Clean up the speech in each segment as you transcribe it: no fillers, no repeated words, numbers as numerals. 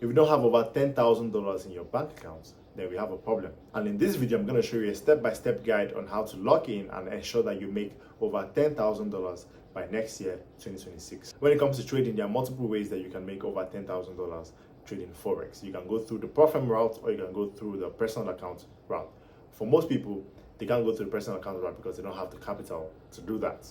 If you don't have over $10,000 in your bank account, then we have a problem. And in this video, I'm going to show you a step-by-step guide on how to lock in and ensure that you make over $10,000 by next year, 2026. When it comes to trading, there are multiple ways that you can make over $10,000 trading Forex. You can go through the Profem route, or you can go through the personal account route. For most people, they can't go through the personal account route because they don't have the capital to do that.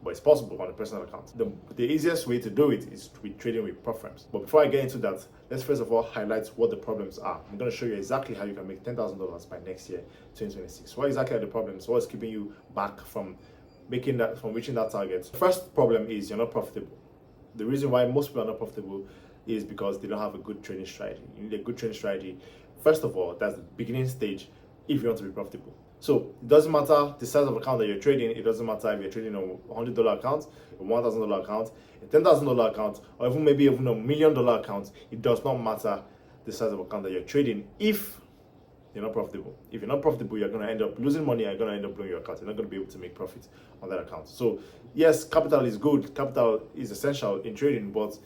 But it's possible on the personal account. The easiest way to do it is with trading with Profems. But before I get into that, let's first of all highlight what the problems are. I'm going to show you exactly how you can make $10,000 by next year, 2026. What exactly are the problems? What is keeping you back from reaching that target? First problem is you're not profitable. The reason why most people are not profitable is because they don't have a good trading strategy. You need a good trading strategy. First of all, that's the beginning stage if you want to be profitable. So it doesn't matter the size of account that you're trading. It doesn't matter if you're trading a $100 account, a $1,000 account, a $10,000 account, or even maybe even a $1 million account. It does not matter the size of account that you're trading if you're not profitable. If you're not profitable, you're going to end up losing money. You're going to end up blowing your account. You're not going to be able to make profit on that account. So yes, capital is good. Capital is essential in trading, but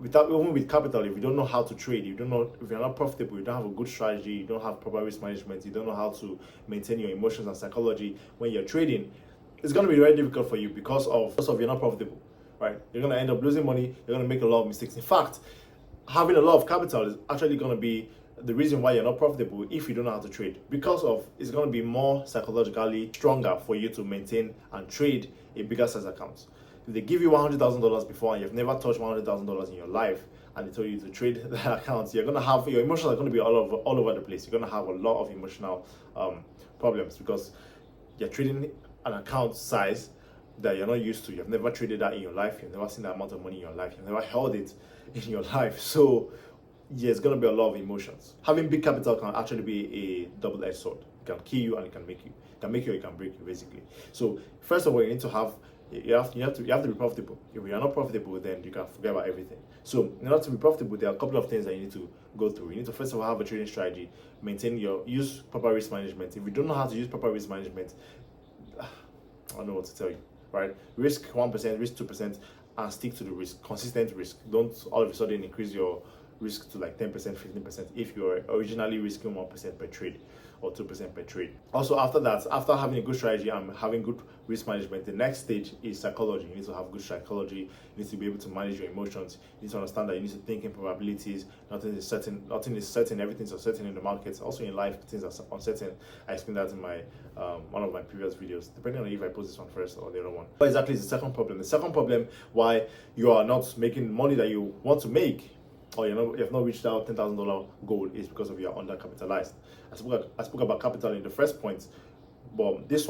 even with capital, if you don't know how to trade, if you're not profitable, you don't have a good strategy, you don't have proper risk management, you don't know how to maintain your emotions and psychology when you're trading, it's going to be very difficult for you because you're not profitable, right? You're going to end up losing money. You're going to make a lot of mistakes. In fact, having a lot of capital is actually going to be the reason why you're not profitable if you don't know how to trade, because it's going to be more psychologically stronger for you to maintain and trade a bigger size account. If they give you $100,000 before and you've never touched $100,000 in your life, and they tell you to trade that account, you're gonna have your emotions are gonna be all over the place. You're gonna have a lot of emotional problems because you're trading an account size that you're not used to. You've never traded that in your life. You've never seen that amount of money in your life. You've never held it in your life. So yeah, it's gonna be a lot of emotions. Having big capital can actually be a double-edged sword. It can kill you and it can make you. It can make you or it can break you, basically. So first of all, you have to be profitable. If you are not profitable, then you can forget about everything. So in order to be profitable, there are a couple of things that you need to go through. You need to first of all have a trading strategy, use proper risk management. If you don't know how to use proper risk management, I don't know what to tell you, right? Risk 1%, risk 2%, and stick to the risk, consistent risk. Don't all of a sudden increase your risk to like 10%, 15% if you're originally risking 1% per trade or 2% per trade. Also, after that, after having a good strategy and having good risk management, the next stage is psychology. You need to have good psychology. You need to be able to manage your emotions. You need to understand that you need to think in probabilities. Nothing is certain, everything's uncertain in the markets. Also in life, things are uncertain. I explained that in my one of my previous videos, depending on if I post this one first or the other one. What exactly is the second problem? The second problem why you are not making money that you want to make, or you have not reached that $10,000 goal, is because of you're undercapitalized. I spoke about capital in the first point, but this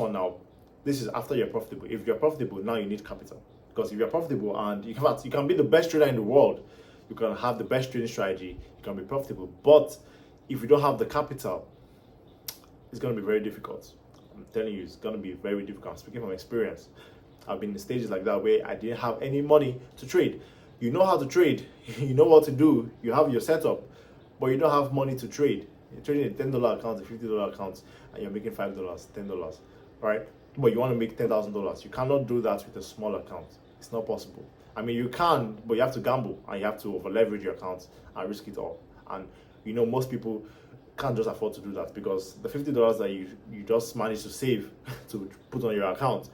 is after you're profitable. If you're profitable, now you need capital. Because if you're profitable and you can be the best trader in the world, you can have the best trading strategy, you can be profitable. But if you don't have the capital, it's going to be very difficult. I'm telling you, it's going to be very difficult. I'm speaking from experience. I've been in stages like that where I didn't have any money to trade. You know how to trade, you know what to do, you have your setup, but you don't have money to trade. You're trading a $10 account, a $50 account, and you're making $5, $10, right? But you want to make $10,000. You cannot do that with a small account. It's not possible. I mean, you can, but you have to gamble and you have to over leverage your account and risk it all. And most people can't just afford to do that because the $50 that you just managed to save to put on your account,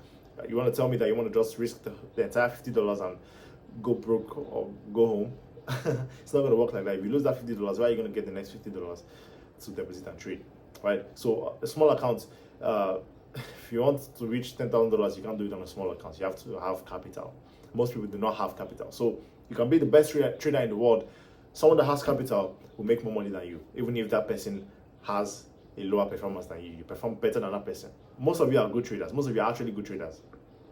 you want to tell me that you want to just risk the entire $50 and go broke or go home? It's not going to work like that. If you lose that $50, where are you going to get the next $50 to deposit and trade, right? So a small account, if you want to reach $10,000, you can't do it on a small account. You have to have capital. Most people do not have capital. So you can be the best trader in the world. Someone that has capital will make more money than you, even if that person has a lower performance than you. You perform better than that person. Most of you are good traders. Most of you are actually good traders.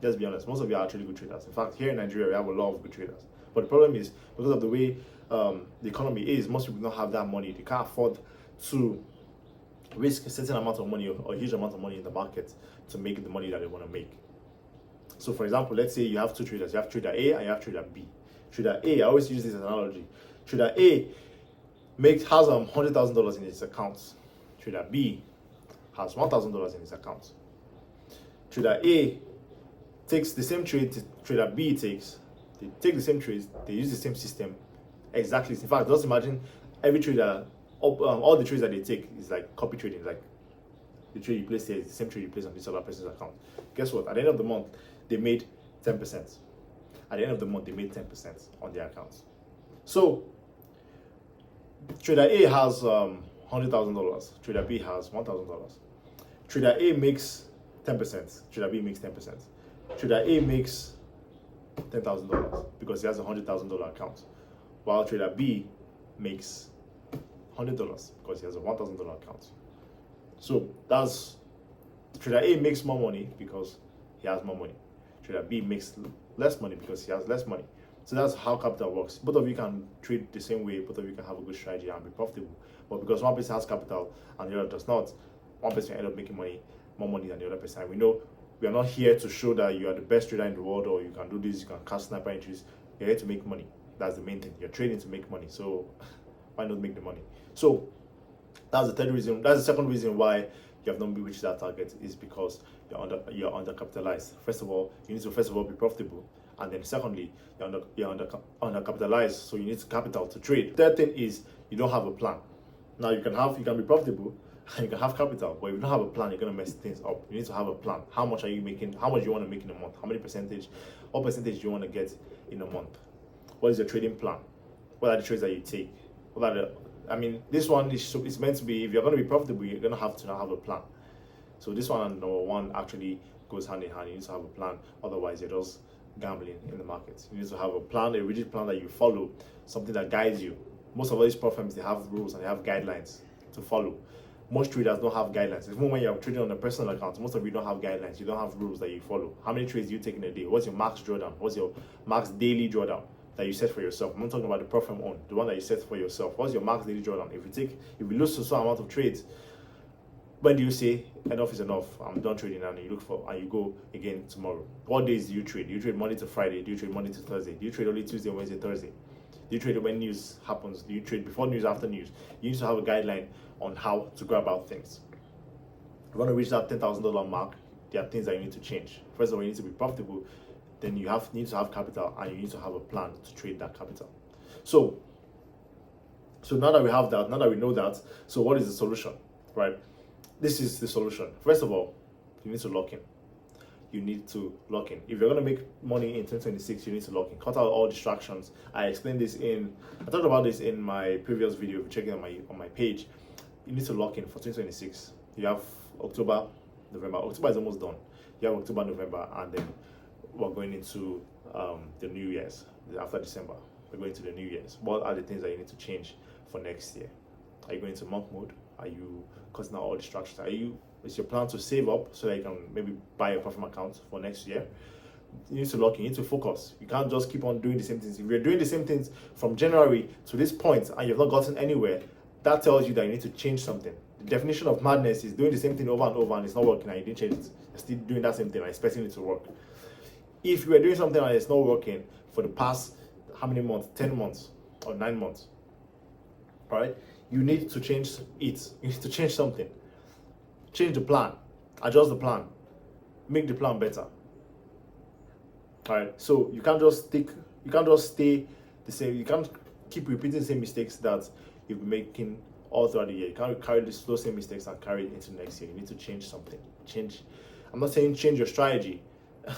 Let's be honest, most of you are actually good traders. In fact, here in Nigeria, we have a lot of good traders. But the problem is, because of the way the economy is, most people don't have that money. They can't afford to risk a certain amount of money or a huge amount of money in the market to make the money that they want to make. So for example, let's say you have two traders. You have trader A and you have trader B. Trader A, I always use this analogy. Trader A has $100,000 in his account. Trader B has $1,000 in his account. Trader A takes the same trade trader B takes. They take the same trades, they use the same system exactly. In fact, just imagine every trader, all the trades that they take is like copy trading. Like the trade you place here is the same trade you place on this other person's account. Guess what? At the end of the month, they made 10%. At the end of the month, they made 10% on their accounts. So trader A has $100,000. Trader B has $1,000. Trader A makes 10%. Trader B makes 10%. Trader A makes $10,000 because he has a $100,000 account, while trader B makes $100 because he has a $1,000 account. So that's trader A makes more money because he has more money. Trader B makes less money because he has less money. So that's how capital works. Both of you can trade the same way. Both of you can have a good strategy and be profitable. But because one person has capital and the other does not, one person will end up making more money than the other person. And we know we are not here to show that you are the best trader in the world, or you can do this, you can cast sniper entries. You're here to make money. That's the main thing. You're trading to make money. So why not make the money? So that's the third reason. That's the second reason why you have not reached that target, is because you're undercapitalized. First of all, you need to be profitable, and then secondly, you're undercapitalized, so you need capital to trade. Third thing is you don't have a plan. Now you can be profitable and you can have capital, but if you don't have a plan, you're gonna mess things up. You need to have a plan. How much are you making? How much do you want to make in a month? How many percentage? What percentage do you want to get in a month? What is your trading plan? What are the trades that you take? This one is meant to be, if you're going to be profitable, you're going to have a plan. So this one and number one actually goes hand in hand. You need to have a plan, otherwise you're just gambling in the market. You need to have a plan, a rigid plan that you follow, something that guides you. Most of all these platforms, they have rules and they have guidelines to follow. Most traders don't have guidelines. Even when you're trading on a personal account, most of you don't have guidelines. You don't have rules that you follow. How many trades do you take in a day? What's your max drawdown? What's your max daily drawdown that you set for yourself? I'm not talking about the platform on, the one that you set for yourself. What's your max daily drawdown? If you lose a certain amount of trades, when do you say enough is enough? I'm done trading now, and you go again tomorrow? What days do you trade? Do you trade Monday to Friday? Do you trade Monday to Thursday? Do you trade only Tuesday, Wednesday, Thursday? Do you trade when news happens? Do you trade before news, after news? You need to have a guideline on how to go about things. If you want to reach that $10,000 mark, there are things that you need to change. First of all, you need to be profitable. Then you need to have capital, and you need to have a plan to trade that capital. So now that we have that, now that we know that, so what is the solution, right? This is the solution. First of all, you need to lock in. You need to lock in. If you're going to make money in 2026, you need to lock in. Cut out all distractions. I explained this I talked about this in my previous video. If you check it on my page, you need to lock in for 2026. You have October, November. October is almost done. You have October, November, and then we're going into the New Year's. After December, we're going to the New Year's. What are the things that you need to change for next year? Are you going to monk mode? Are you cutting out all distractions? Is your plan to save up so that you can maybe buy a platform account for next year? You need to lock in, you need to focus. You can't just keep on doing the same things. If you're doing the same things from January to this point and you've not gotten anywhere, that tells you that you need to change something. The definition of madness is doing the same thing over and over and it's not working and you didn't change it. You're still doing that same thing and expecting it to work. If you are doing something and it's not working for the past, how many months? 10 months or 9 months, all right? You need to change it. You need to change something. Change the plan. Adjust the plan. Make the plan better. All right. So you can't just stay the same. You can't keep repeating the same mistakes that you've been making all throughout the year. You can't carry those same mistakes and carry it into next year. You need to change something. I'm not saying change your strategy.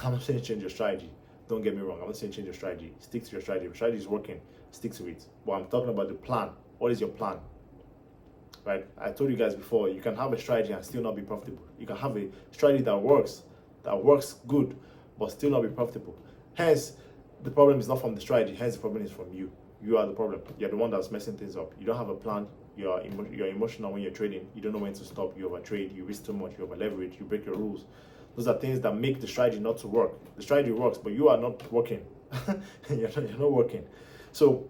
I'm not saying change your strategy. Don't get me wrong. I'm not saying change your strategy. Stick to your strategy. If your strategy is working, stick to it. But I'm talking about the plan. What is your plan? Right? I told you guys before, you can have a strategy and still not be profitable. You can have a strategy that works good, but still not be profitable. Hence, the problem is not from the strategy. Hence, the problem is from you. You are the problem. You're the one that's messing things up. You don't have a plan. You're emotional when you're trading. You don't know when to stop. You overtrade. You risk too much. You over leverage. You break your rules. Those are things that make the strategy not to work. The strategy works, but you are not working. you're not working. So,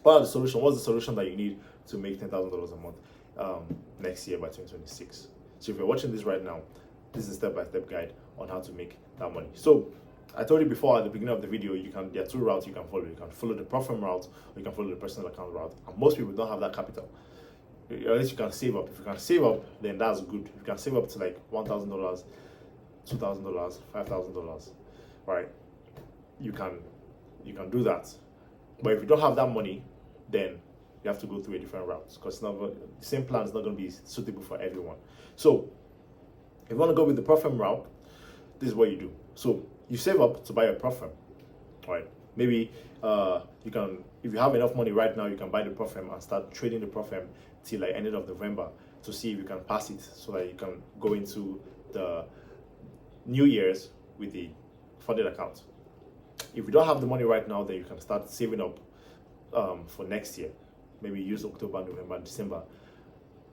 what's the solution that you need to make $10,000 a month next year by 2026? So if you're watching this right now, this is a step-by-step guide on how to make that money. So I told you before at the beginning of the video, there are two routes you can follow. You can follow the platform route, or you can follow the personal account route. And most people don't have that capital. At least you can save up. If you can save up, then that's good. If you can save up to like $1,000, $2,000, $5,000, right? You can do that. But if you don't have that money, then You have to go through a different route because the same plan is not going to be suitable for everyone. So if you want to go with the Prop firm route, this is what you do. So you save up to buy a Prop firm, right? Maybe you can, if you have enough money right now, you can buy the Prop firm and start trading the Prop firm till like end of November to see if you can pass it, so that you can go into the New Year's with the funded account. If you don't have the money right now, then you can start saving up for next year. Maybe use October, November, December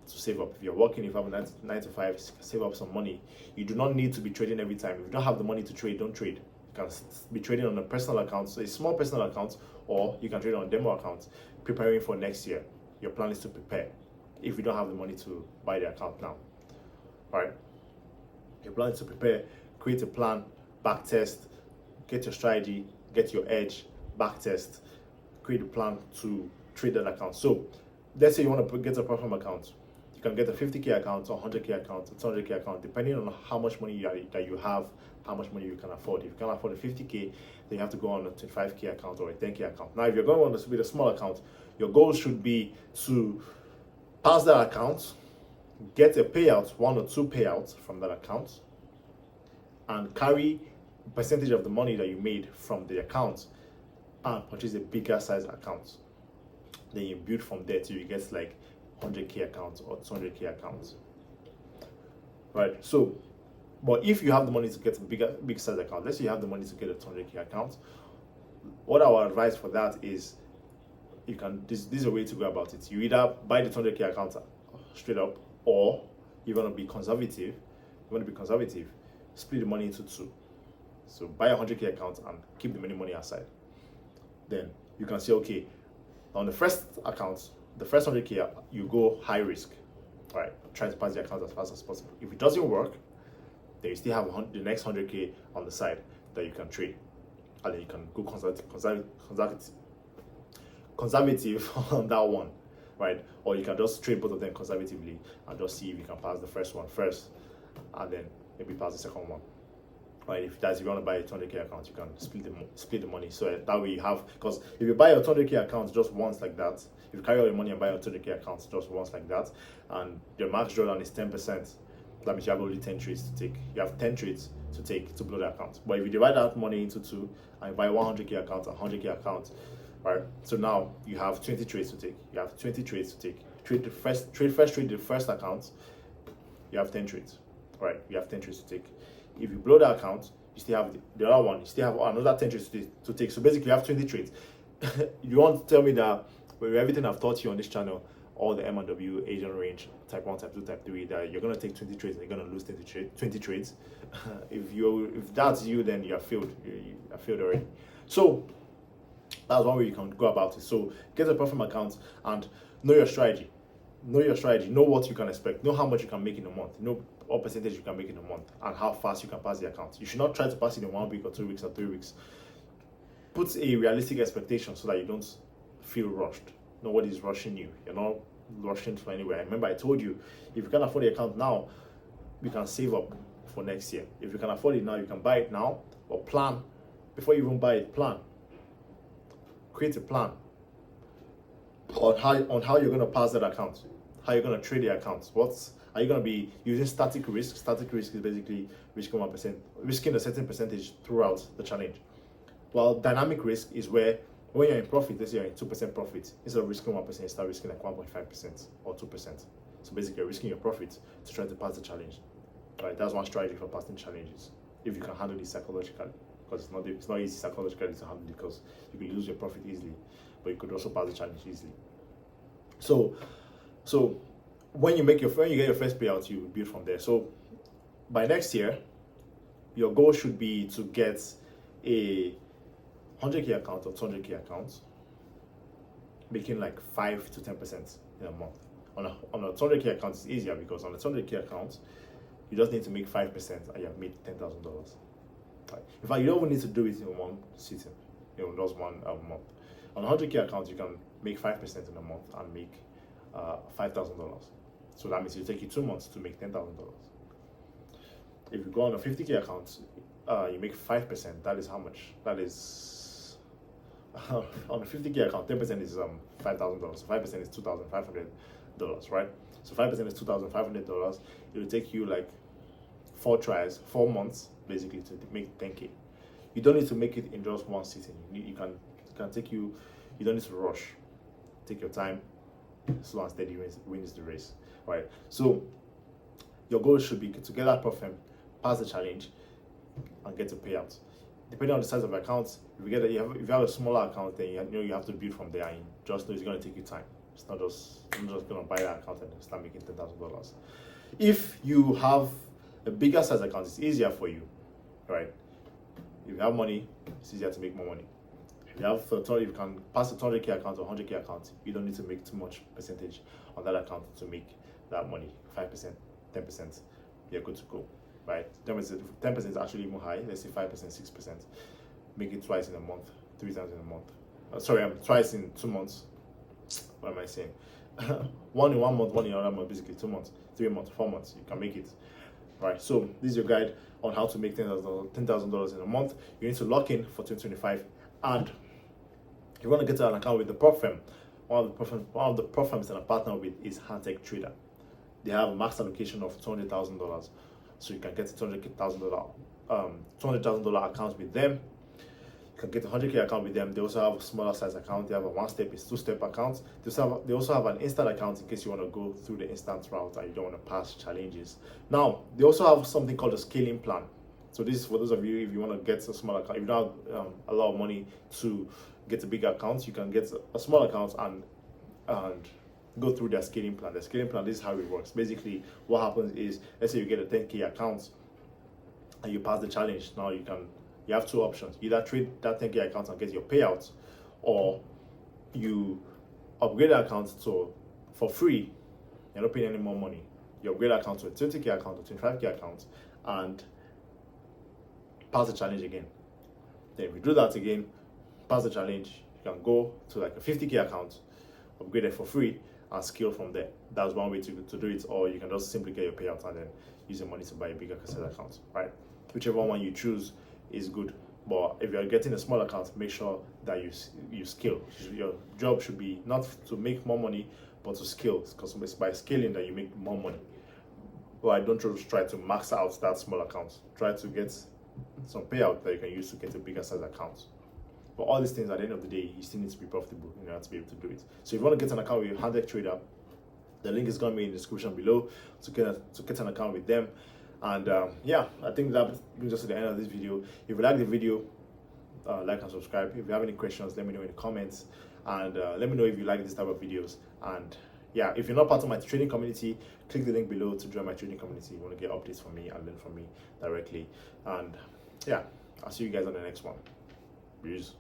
to save up. If you're working, if you have a 9 to 5, save up some money. You do not need to be trading every time. If you don't have the money to trade, don't trade. You can be trading on a personal account, so a small personal account, or you can trade on a demo account, preparing for next year. Your plan is to prepare if you don't have the money to buy the account now. All right? Your plan is to prepare, create a plan, back test, get your strategy, get your edge, back test, create a plan to trade that account. So let's say you want to get a Prop firm account. You can get a 50K account, or 100K account, a 200K account, depending on how much money that you have, how much money you can afford. If you can afford a 50K, then you have to go on a 25K account or a 10K account. Now, if you're going on with a small account, your goal should be to pass that account, get a payout, 1 or 2 payouts from that account, and carry a percentage of the money that you made from the account and purchase a bigger size account. Then you build from there till you get like 100K accounts or 200K accounts, right? So, but if you have the money to get a big size account, let's say you have the money to get a 200K account, what I would advise for that is, you can, this is a way to go about it. You either buy the 200K account straight up, or you want to be conservative. Split the money into 2. So buy a 100K account and keep the money aside. Then you can say, okay, on the first account, the first 100K, you go high risk, right? Try to pass the account as fast as possible. If it doesn't work, then you still have the next 100K on the side that you can trade, and then you can go conservative on that one, right? Or you can just trade both of them conservatively and just see if you can pass the first one first, and then maybe pass the second one. Right, if you want to buy a 200K account, you can split the money. So that way you have, because if you buy a 200K account just once like that, if you carry all your money and buy a 200K account just once like that, and your max drawdown is 10%, that means you have only 10 trades to take. You have 10 trades to take to blow the account. But if you divide that money into 2 and you buy 100K account, 100K account, right? So now you have 20 trades to take. You have 20 trades to take. Trade the first account, you have 10 trades, right? You have 10 trades to take. If you blow the account, you still have the other one. You still have another 10 trades to take. So basically, you have 20 trades. You want to tell me that with everything I've taught you on this channel, all the M&W, Asian range, type 1, type 2, type 3, that you're going to take 20 trades and you're going to lose 20 trades. If that's you, then you have failed. You have failed already. So that's one way you can go about it. So get a Prop firm account and know your strategy. Know what you can expect. Know how much you can make in a month. Know what percentage you can make in a month and how fast you can pass the account. You should not try to pass it in 1 week or 2 weeks or 3 weeks. Put a realistic expectation so that you don't feel rushed. Nobody's rushing you. You're not rushing to anywhere. Remember, I told you, if you can afford the account now, you can save up for next year. If you can afford it now, you can buy it now, or plan. Before you even buy it, plan. Create a plan on how you're going to pass that account, how you're going to trade the account. Are you going to be using static risk? Static risk is basically risking 1%, risking a certain percentage throughout the challenge. While dynamic risk is where when you're in profit, let's say you're in 2% profit, instead of risking 1%, you start risking like 1.5% or 2%. So basically, you're risking your profit to try to pass the challenge. Right? That's one strategy for passing challenges. If you can handle it psychologically, because it's not easy psychologically to handle it, because you can lose your profit easily, but you could also pass the challenge easily. So when you get your first payout, you build from there. So by next year, your goal should be to get a 100K account or 200K account, making like 5 to 10% in a month. On a 200K account, it's easier because on a 200K account, you just need to make 5% and you have made $10,000. Right. In fact, you don't even need to do it in one sitting, just one month. On a 100K account, you can make 5% in a month and make $5,000. So that means it'll take you 2 months to make $10,000. If you go on a 50K account, you make 5%. That is how much? That is on a 50K account, 10% is $5,000. So 5% is $2,500, right? So 5% is $2,500. It will take you like 4 tries, 4 months basically to make 10K. You don't need to make it in just one sitting. You can take you don't need to rush. Take your time. Slow and steady wins the race, right? So your goal should be to get that profit, pass the challenge, and get a payout. Depending on the size of accounts, if you have a smaller account, then you have to build from there, and just know it's going to take you time. It's not just you're not just going to buy that account and start making $10,000. If you have a bigger size account, it's easier for you, right? If you have money, it's easier to make more money. If you can pass a 200K account or 100K account, you don't need to make too much percentage on that account to make that money. 5%, 10%, you're good to go, right? 10% is actually even high. Let's say 5%, 6%. Make it twice in a month, 3 times in a month. Twice in 2 months. What am I saying? One in 1 month, one in another month, basically 2 months, 3 months, 4 months. You can make it. Right, so this is your guide on how to make $10,000 in a month. You need to lock in for 2025, and you want to get to an account with the prop firm. One of the prop firms that I partner with is Handtech Trader. They have a max allocation of $200,000, so you can get a $200,000 account with them. You can get a 100K account with them. They also have a smaller size account. They have a 1-step, it's 2-step account. They also have an instant account in case you want to go through the instant route and you don't want to pass challenges. Now, they also have something called a scaling plan. So this is for those of you, if you want to get a small account, if you don't have a lot of money to get a bigger account, you can get a small account and go through their scaling plan. The scaling plan, this is how it works. Basically, what happens is, let's say you get a 10K account and you pass the challenge. Now you have 2 options. Either trade that 10K account and get your payout, or you upgrade the account for free. You're not paying any more money. You upgrade the account to a 20K account or 25K account and pass the challenge again. Then if you do that again, pass the challenge, you can go to like a 50K account, upgrade it for free, and scale from there. That's one way to do it, or you can just simply get your payout and then use your money to buy a bigger cassette account, right? Whichever one you choose is good. But if you're getting a small account, make sure that you scale. Your job should be not to make more money, but to scale, because it's by scaling that you make more money. But don't just try to max out that small account. Try to get some payout that you can use to get a bigger size account. But all these things, at the end of the day, you still need to be profitable in order to be able to do it. So if you want to get an account with Handtech Trader, the link is going to be in the description below to get an account with them. And yeah, I think that brings us to the end of this video. If you like the video, like and subscribe. If you have any questions, let me know in the comments, and let me know if you like this type of videos. And yeah, if you're not part of my training community, click the link below to join my training community. You want to get updates from me and learn from me directly. And yeah, I'll see you guys on the next one. Peace.